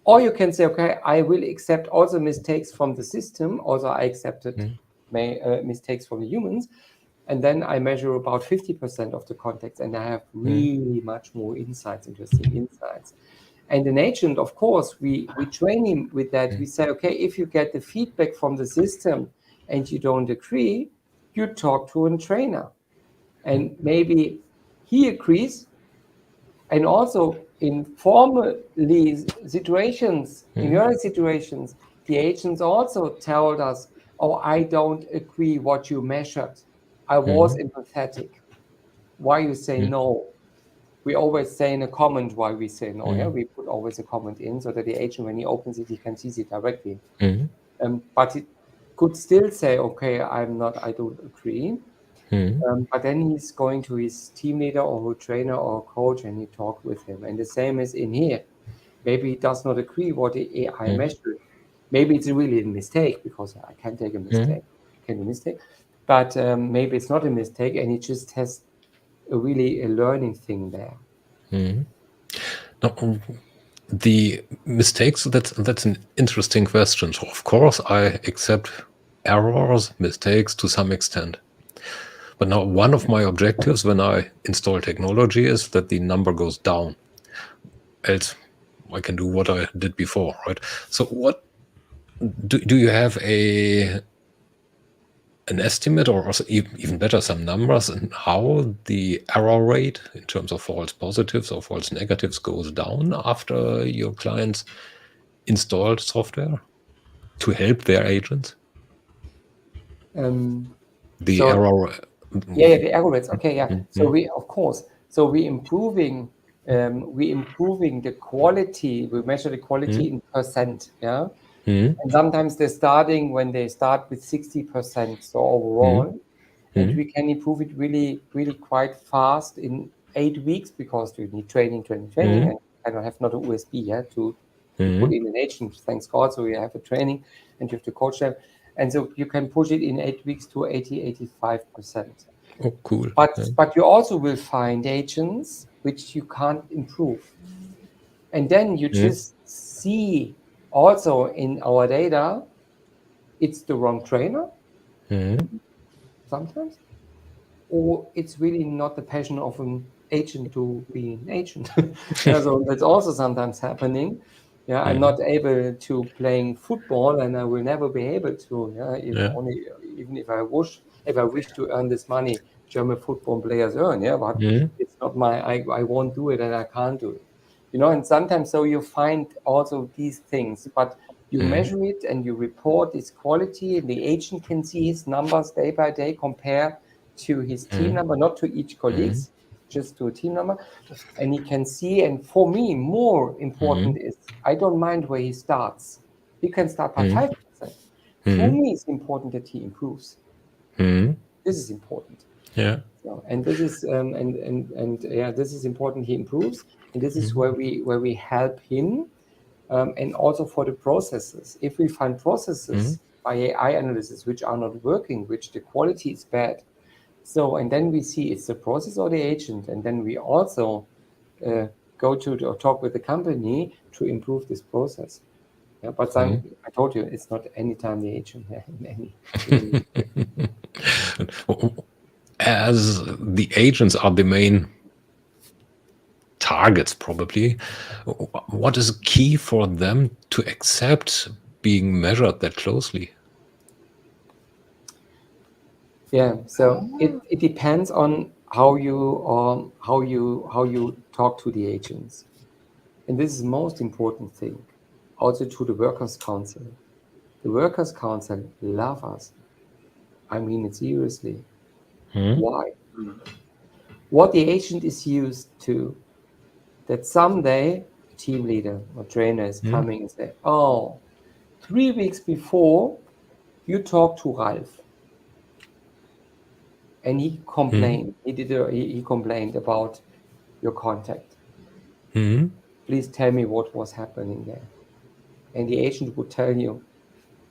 Speaker 2: Or you can say, okay, I will accept also mistakes from the system. Also, I accepted mistakes from the humans. And then I measure about 50% of the contacts, and I have really much more interesting insights. And an agent, of course, we train him with that. We say, okay, if you get the feedback from the system and you don't agree, you talk to a trainer. And maybe he agrees. And also in formally situations, in early situations, the agents also told us, oh, I don't agree what you measured. I was empathetic. Why you say no? We always say in a comment why we say no. Yeah, we put always a comment in so that the agent, when he opens it, he can see it directly. But he could still say, okay, I don't agree. But then he's going to his team leader or trainer or coach, and he talk with him. And the same is in here. Maybe he does not agree what the AI measured. Maybe it's really a mistake, because I can take a mistake. Can be a mistake. But maybe it's not a mistake, and it just has a learning thing there.
Speaker 4: Now, the mistakes, that's an interesting question. So of course I accept errors, mistakes to some extent. But now one of my objectives when I install technology is that the number goes down. Else I can do what I did before, right? So what do you have an estimate, or also even better, some numbers, and how the error rate in terms of false positives or false negatives goes down after your clients installed software to help their agents? The error.
Speaker 2: The error rates. Okay, yeah. So we improving the quality. We measure the quality in percent. Yeah. And sometimes when they start with 60%, so overall, and we can improve it really, really quite fast in 8 weeks, because we need training, and I don't have not a USB to put in an agent, thanks God, so we have a training. and you have to coach them. And so you can push it in 8 weeks to 85%.
Speaker 4: Oh, cool.
Speaker 2: But you also will find agents which you can't improve. And then you just see also in our data, it's the wrong trainer sometimes, or it's really not the passion of an agent to be an agent. So that's also sometimes happening. Yeah, I'm not able to playing football, and I will never be able to. Even if I wish to earn this money, German football players earn. Yeah, but it's not I won't do it, and I can't do it. And sometimes so you find also these things, but you measure it and you report its quality, and the agent can see his numbers day by day, compare to his team number, not to each colleagues, just to a team number, and he can see. And for me, more important is I don't mind where he starts. He can start by 5%. For me, it's important that he improves. This is important.
Speaker 4: Yeah.
Speaker 2: So, and this is this is important. He improves, and this is where we help him, and also for the processes. If we find processes by AI analysis which are not working, which the quality is bad, so and then we see it's the process or the agent, and then we also go to or talk with the company to improve this process. Yeah, but I told you it's not anytime the agent.
Speaker 4: As the agents are the main targets, probably, what is key for them to accept being measured that closely?
Speaker 2: Yeah, so it depends on how you talk to the agents, and this is the most important thing. Also to the workers' council. The workers' council love us. I mean it seriously. Why? What the agent is used to, that someday a team leader or trainer is coming and say, oh, 3 weeks before you talked to Ralph and he complained. He complained about your contact. Please tell me what was happening there. And the agent would tell you,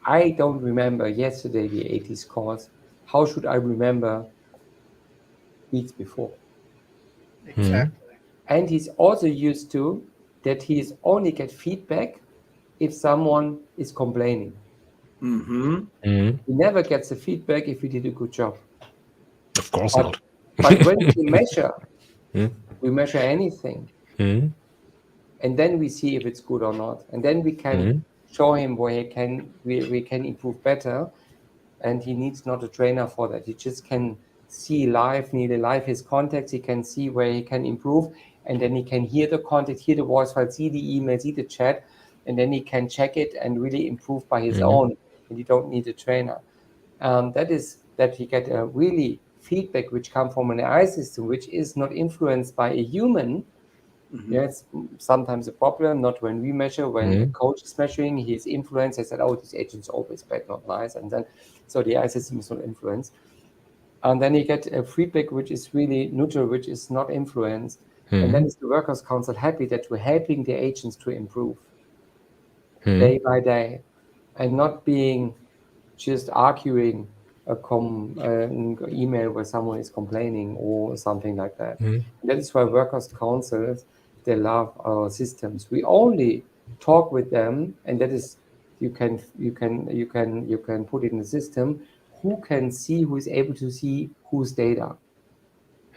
Speaker 2: I don't remember yesterday the 80s calls. How should I remember weeks before?
Speaker 3: Exactly.
Speaker 2: And he's also used to that he's only get feedback if someone is complaining. He never gets the feedback if he did a good job.
Speaker 4: Of course not.
Speaker 2: But when we measure anything, and then we see if it's good or not, and then we can show him where we can improve better, and he needs not a trainer for that. He just can see live his contacts. He can see where he can improve, and then he can hear the contact, hear the voice file, see the email, see the chat, and then he can check it and really improve by his own. And you don't need a trainer. That is that he get a really feedback which come from an AI system, which is not influenced by a human. Yeah, it's sometimes a problem, not when we measure, when the coach is measuring, he's influenced. I said, oh, this agent's always bad, not nice. And then, so the AI system is not influenced. And then you get a feedback which is really neutral, which is not influenced. And then is the workers' council happy that we're helping the agents to improve day by day and not being just arguing an email where someone is complaining or something like that. That is why workers' councils, they love our systems. We only talk with them, and that is you can put it in the system. Who can see, who is able to see whose data?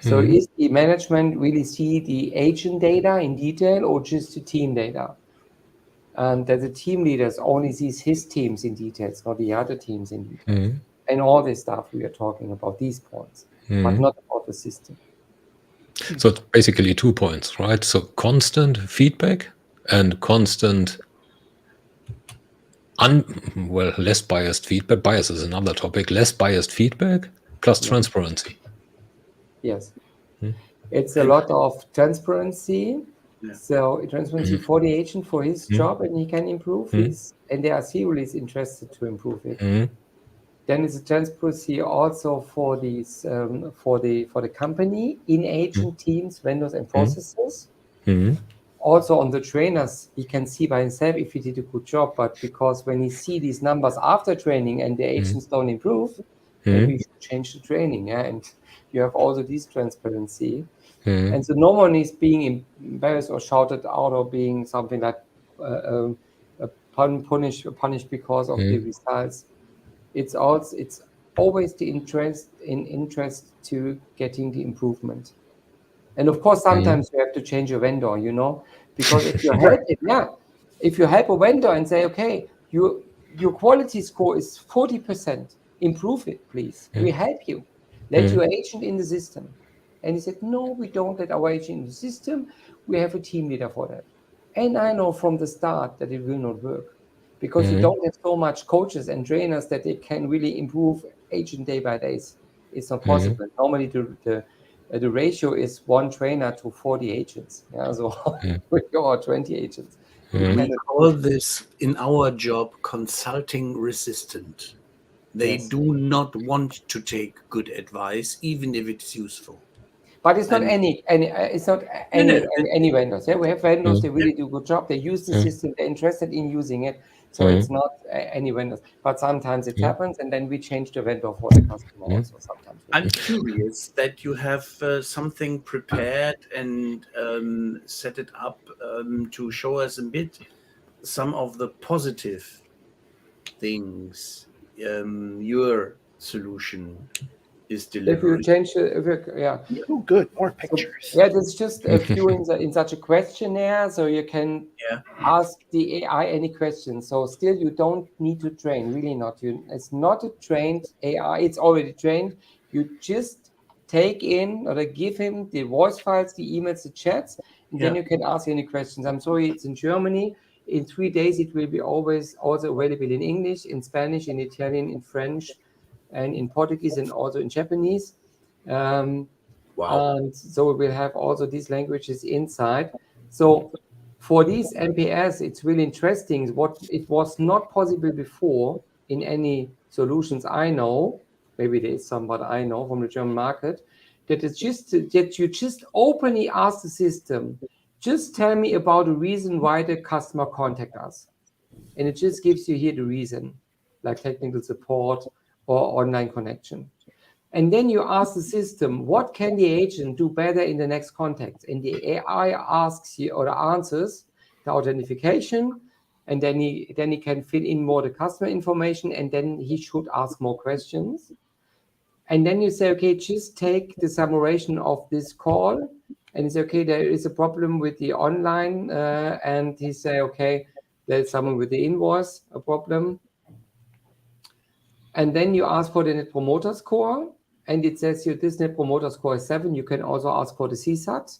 Speaker 2: So is the management really see the agent data in detail or just the team data? And that the team leaders only sees his teams in details, not the other teams in detail. And all this stuff we are talking about, these points, but not about the system.
Speaker 4: So it's basically 2 points, right? So constant feedback and constant less biased feedback. Bias is another topic. Less biased feedback plus transparency.
Speaker 2: Yes. It's a lot of transparency. So transparency for the agent, for his job, and he can improve his, and they are seriously interested to improve it. Then it's a transparency also for these for the company in agent teams, vendors, and processes. also on the trainers, he can see by himself if he did a good job, but because when he see these numbers after training and the agents don't improve, maybe you should change the training, and you have also this transparency. And so no one is being embarrassed or shouted out or being something like punished because of the results. It's always the interest to getting the improvement. And of course, sometimes you have to change your vendor, because if you help a vendor and say, okay, your quality score is 40%, improve it, please. We help you. Let your agent in the system. And he said, no, we don't let our agent in the system. We have a team leader for that. And I know from the start that it will not work, because you don't have so much coaches and trainers that they can really improve agent day by day. It's not possible. Normally the ratio is 1 trainer to 40 agents. Or 20 agents.
Speaker 1: We call this in our job consulting resistant. They do not want to take good advice, even if it's useful.
Speaker 2: But it's not any vendors. We have vendors, they really do a good job. They use the system, they're interested in using it. So it's not any vendors. But sometimes it happens, and then we change the vendor for the customer also sometimes.
Speaker 1: I'm curious that you have something prepared and set it up to show us a bit some of the positive things your solution is delivering.
Speaker 2: If you change
Speaker 3: Oh, good. More pictures.
Speaker 2: So, there's just a few in such a questionnaire, so you can ask the AI any questions. So still, you don't need to train, really not. It's not a trained AI. It's already trained. You just take in or give him the voice files, the emails, the chats, and then you can ask any questions. I'm sorry, it's in Germany. In 3 days, it will be always also available in English, in Spanish, in Italian, in French, and in Portuguese, and also in Japanese. And so we will have also these languages inside. So for these MPS, it's really interesting. What it was not possible before in any solutions I know, maybe there is some, but I know from the German market, that it's just that you just openly ask the system, just tell me about the reason why the customer contact us. And it just gives you here the reason, like technical support or online connection. And then you ask the system, what can the agent do better in the next contact? And the AI asks you or answers the authentication, and then he can fill in more the customer information, and then he should ask more questions. And then you say, okay, just take the summation of this call, and he say, okay, there is a problem with the online, and he say, okay, there's someone with the invoice, a problem. And then you ask for the Net Promoter Score, and it says here, this Net Promoter Score is 7. You can also ask for the CSAT.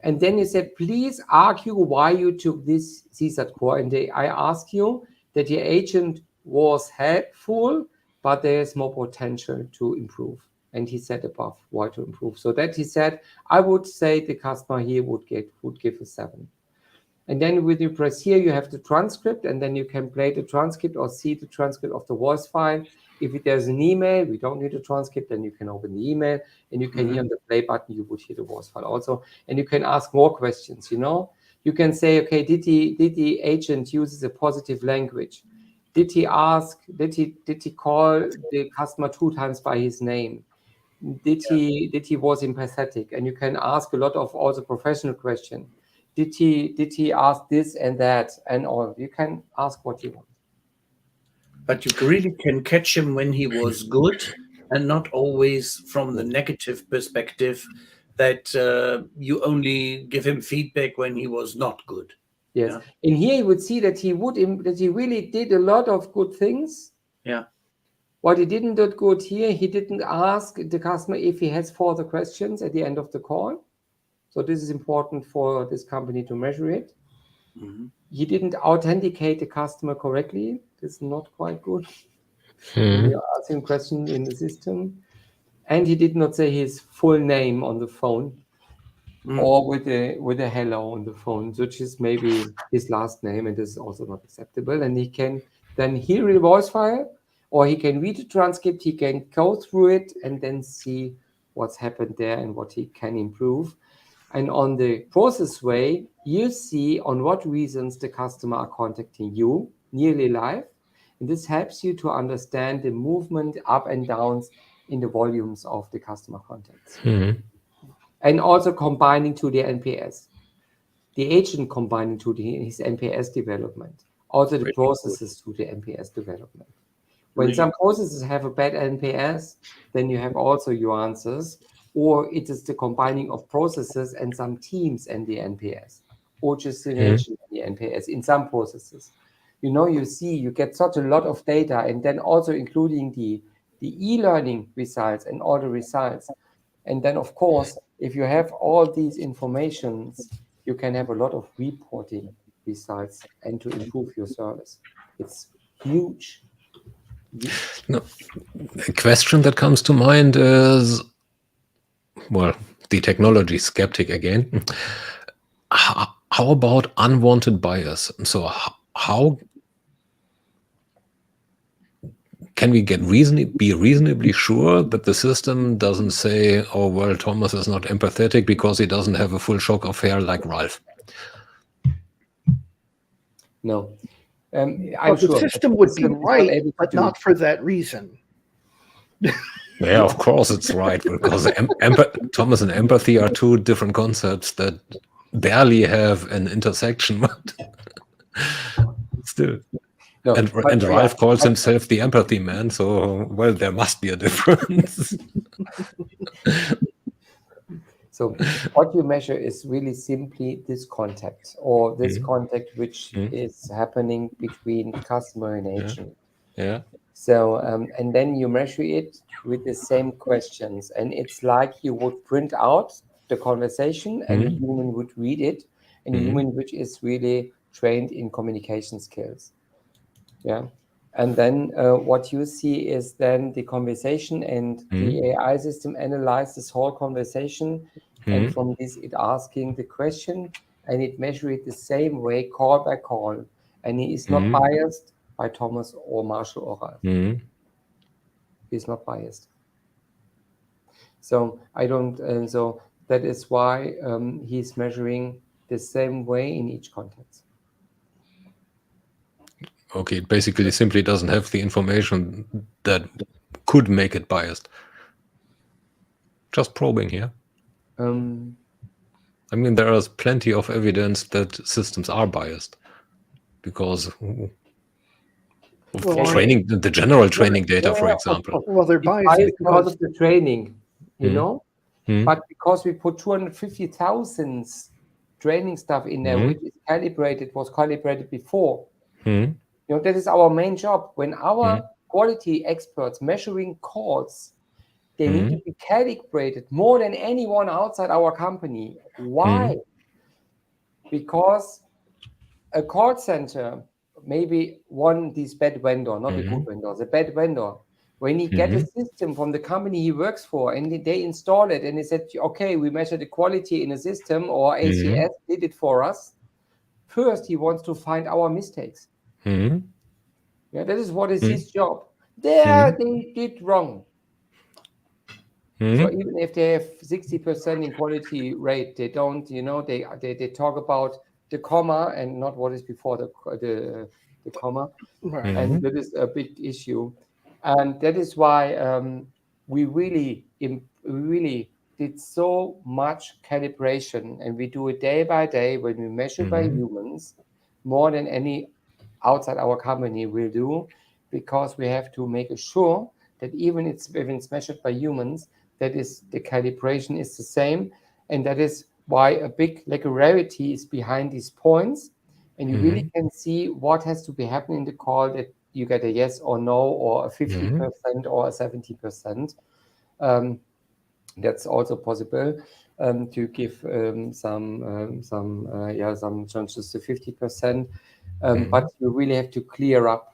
Speaker 2: And then you say, please argue why you took this CSAT score. And I ask you that your agent was helpful, but there is more potential to improve. And he said above why to improve. So that he said, I would say the customer here would give a 7. And then when you press here, you have the transcript, and then you can play the transcript or see the transcript of the voice file. If there's an email, we don't need a transcript, then you can open the email, and you can hear on the play button, you would hear the voice file also. And you can ask more questions, You can say, okay, did the agent use a positive language? Did he call the customer 2 times by his name? Did he was empathetic? And you can ask a lot of also professional questions. Did he ask this and that and all? You can ask what you want.
Speaker 1: But you really can catch him when he was good, and not always from the negative perspective that you only give him feedback when he was not good.
Speaker 2: Yes, and here you would see that he really did a lot of good things.
Speaker 1: Yeah.
Speaker 2: What he didn't do good here, he didn't ask the customer if he has further questions at the end of the call. So this is important for this company to measure it. Mm-hmm. He didn't authenticate the customer correctly. This is not quite good. You ask him questions in the system. And he did not say his full name on the phone or with a hello on the phone, which is maybe his last name, and this is also not acceptable. And he can then hear the voice file, or he can read the transcript, he can go through it and then see what's happened there and what he can improve. And on the process way, you see on what reasons the customer are contacting you nearly live. And this helps you to understand the movement up and downs in the volumes of the customer contacts. And also combining to the NPS. The agent combining to his NPS development. Also the processes to the NPS development. When some processes have a bad NPS, then you have also your answers, or it is the combining of processes and some teams and the NPS, or just the agent and the NPS in some processes. You see, you get such a lot of data, and then also including the e-learning results and all the results. And then, of course, if you have all these informations, you can have a lot of reporting results and to improve your service. It's huge.
Speaker 4: No, a question that comes to mind is, well, the technology skeptic again. How about unwanted bias? So how can we be reasonably sure that the system doesn't say, oh, well, Thomas is not empathetic because he doesn't have a full shock of hair like Ralph?
Speaker 2: No.
Speaker 3: Well, the system would be right, but not for that reason.
Speaker 4: Yeah, of course it's right, because Thomas and empathy are two different concepts that barely have an intersection, but still. No, and Ralph calls himself the empathy man, so, well, there must be a difference.
Speaker 2: So what you measure is really simply this contact, or this contact which is happening between customer and agent.
Speaker 4: Yeah.
Speaker 2: So, and then you measure it with the same questions. And it's like you would print out the conversation and a human would read it, and a human which is really trained in communication skills. Yeah. And then what you see is then the conversation, and the AI system analyzes this whole conversation. And from this, it asking the question, and it measures it the same way, call by call. And he is not biased by Thomas or Marshall or Ralph. He's not biased. So I don't, so that is why he's measuring the same way in each context.
Speaker 4: Okay, it basically simply doesn't have the information that could make it biased. Just probing here. I mean, there is plenty of evidence that systems are biased because of training, the general training data, for example.
Speaker 3: Well, they're biased
Speaker 2: because of the training, you know, but because we put 250,000 training stuff in there, which is was calibrated before. You know, that is our main job. When our quality experts measuring calls, they need to be calibrated more than anyone outside our company. Why? Because a call center, maybe this bad vendor, not a good vendor, the bad vendor, when he get a system from the company he works for and they install it and they said, okay, we measure the quality in a system, or ACS did it for us. First, he wants to find our mistakes. Yeah, that is what is his job. They did wrong. So even if they have 60% in quality rate, they don't, you know, they talk about the comma and not what is before the comma. And that is a big issue. And that is why we really did so much calibration, and we do it day by day when we measure by humans, more than any outside our company will do, because we have to make sure that even if it's measured by humans, that is, the calibration is the same. And that is why a big regularity is behind these points. And you really can see what has to be happening in the call, that you get a yes or no, or a 50% or a 70%. That's also possible to give some chances to 50%. But you really have to clear up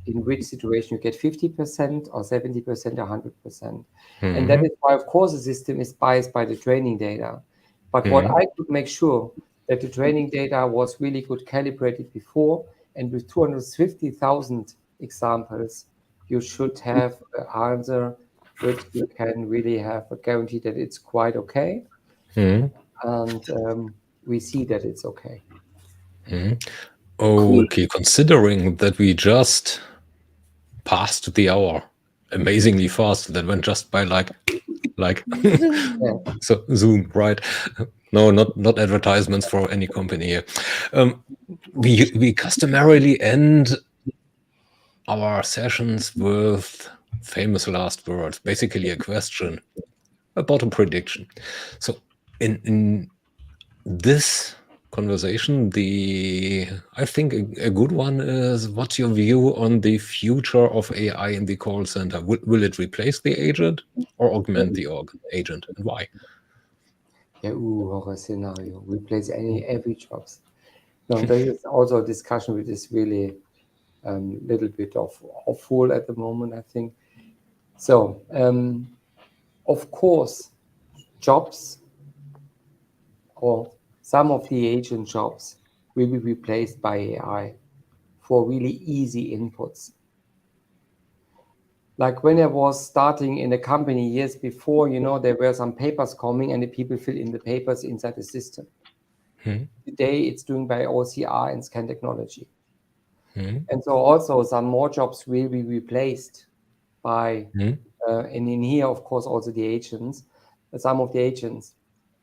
Speaker 2: in which situation you get 50% or 70% or 100%. And that is why, of course, the system is biased by the training data. But what I could make sure that the training data was really good calibrated before, and with 250,000 examples, you should have an answer which you can really have a guarantee that it's quite okay. and we see that it's okay.
Speaker 4: Okay, considering that we just passed the hour amazingly fast, that went just by like so Zoom, right? No, not advertisements for any company here. We customarily end our sessions with famous last words, basically a question about a prediction. So in this conversation, I think a good one is, what's your view on the future of AI in the call center? Will it replace the agent or augment the agent, and why?
Speaker 2: Yeah, horror scenario. Replace every jobs. No, there is also a discussion which is really little bit of awful at the moment, I think. So, of course, jobs or some of the agent jobs will be replaced by AI for really easy inputs. Like when I was starting in a company years before, there were some papers coming and the people fill in the papers inside the system. Today it's doing by OCR and scan technology. And so also some more jobs will be replaced by, and in here, of course, also the agents, some of the agents,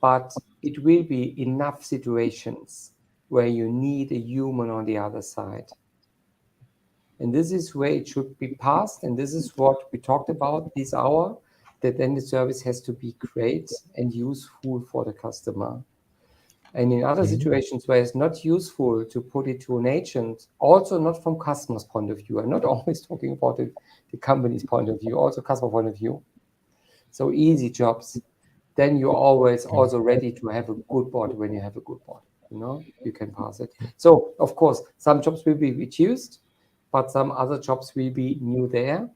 Speaker 2: but it will be enough situations where you need a human on the other side. And this is where it should be passed. And this is what we talked about this hour, that then the service has to be great and useful for the customer. And in other situations where it's not useful to put it to an agent, also not from customer's point of view. I'm not always talking about the company's point of view, also customer point of view. So easy jobs, then you're always also ready to have a good bot when you have a good bot. You can pass it. So, of course, some jobs will be reduced, but some other jobs will be new there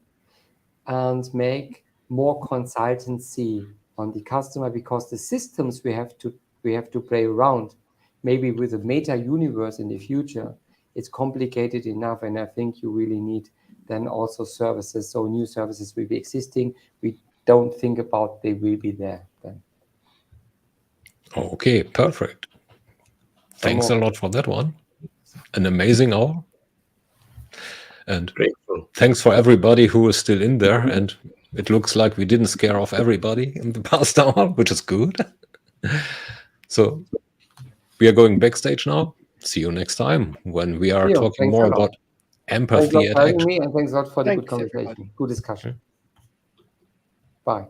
Speaker 2: and make more consultancy on the customer, because the systems we have to play around, maybe with a meta universe in the future, it's complicated enough. And I think you really need then also services. So new services will be existing. We don't think about they will be there then.
Speaker 4: Okay, perfect. Thanks a lot for that one. An amazing hour. And
Speaker 1: Grateful.
Speaker 4: Thanks for everybody who is still in there. And it looks like we didn't scare off everybody in the past hour, which is good. So we are going backstage now. See you next time when we are talking more about empathy at action.
Speaker 2: Me, and thanks a lot for the good
Speaker 3: Thanks,
Speaker 2: conversation.
Speaker 3: everybody.
Speaker 2: Good discussion. Bye.